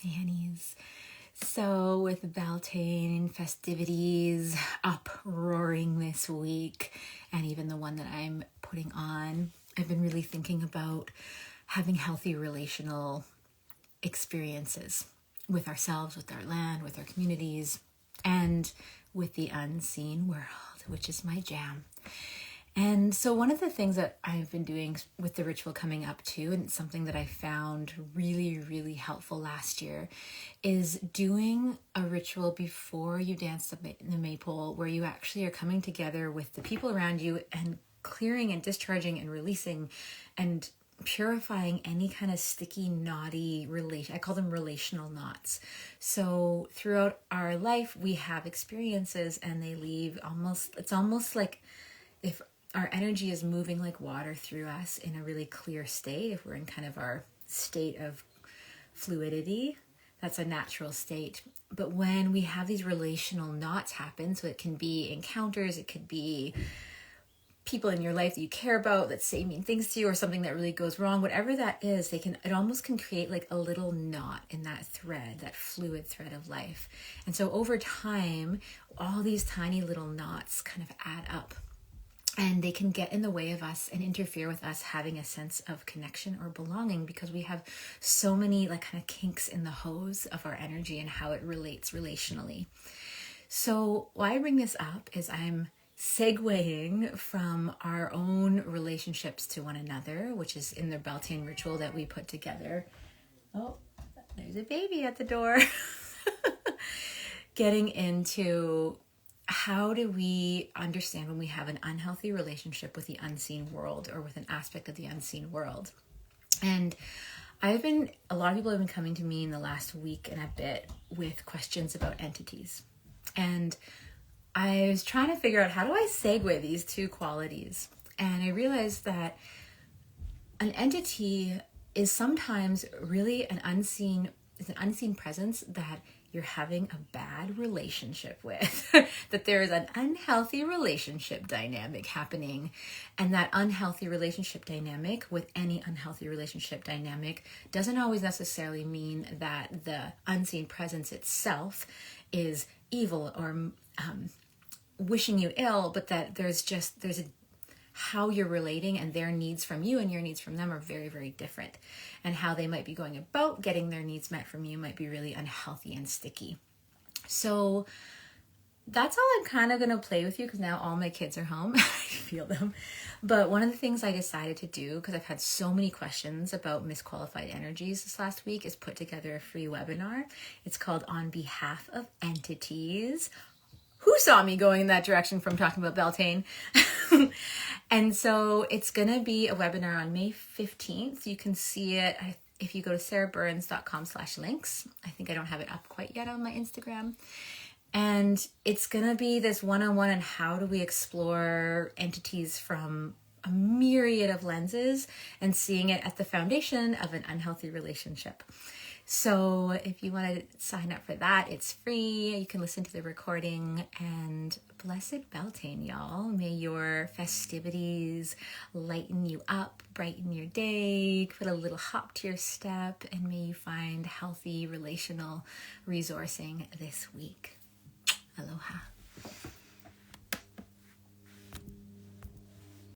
Hey, honeys. So with Beltane festivities uproaring this week, and even the one that I'm putting on, I've been really thinking about having healthy relational experiences with ourselves, with our land, with our communities, and with the unseen world, which is my jam. And so one of the things that I've been doing with the ritual coming up too, and it's something that I found really, really helpful last year, is doing a ritual before you dance the maypole, where you actually are coming together with the people around you and clearing and discharging and releasing and purifying any kind of sticky, knotty relation. I call them relational knots. So throughout our life, we have experiences and they leave it's almost like if our energy is moving like water through us in a really clear state, if we're in kind of our state of fluidity, that's a natural state. But when we have these relational knots happen, so it can be encounters, it could be people in your life that you care about that say mean things to you, or something that really goes wrong, whatever that is, it almost can create like a little knot in that thread, that fluid thread of life. And so over time, all these tiny little knots kind of add up. And they can get in the way of us and interfere with us having a sense of connection or belonging, because we have so many like kind of kinks in the hose of our energy and how it relates relationally. So why I bring this up is I'm segueing from our own relationships to one another, which is in the Beltane ritual that we put together. Oh, there's a baby at the door. Getting into how do we understand when we have an unhealthy relationship with the unseen world, or with an aspect of the unseen world? And a lot of people have been coming to me in the last week and a bit with questions about entities. And I was trying to figure out, how do I segue these two qualities? And I realized that an entity is sometimes really an unseen presence that you're having a bad relationship with, that there is an unhealthy relationship dynamic happening. And that unhealthy relationship dynamic, with any unhealthy relationship dynamic, doesn't always necessarily mean that the unseen presence itself is evil or wishing you ill, but that how you're relating, and their needs from you and your needs from them are very, very different. And how they might be going about getting their needs met from you might be really unhealthy and sticky. So that's all I'm kind of going to play with you, because now all my kids are home. I feel them. But one of the things I decided to do, because I've had so many questions about misqualified energies this last week, is put together a free webinar. It's called On Behalf of Entities. Who saw me going in that direction from talking about Beltane? And so it's going to be a webinar on May 15th. You can see it if you go to sarahburns.com/links. I think I don't have it up quite yet on my Instagram. And it's going to be this one-on-one on how do we explore entities from a myriad of lenses, and seeing it at the foundation of an unhealthy relationship. So if you want to sign up for that, it's free. You can listen to the recording. And blessed Beltane, y'all. May your festivities lighten you up, brighten your day, put a little hop to your step, and may you find healthy relational resourcing this week. Aloha.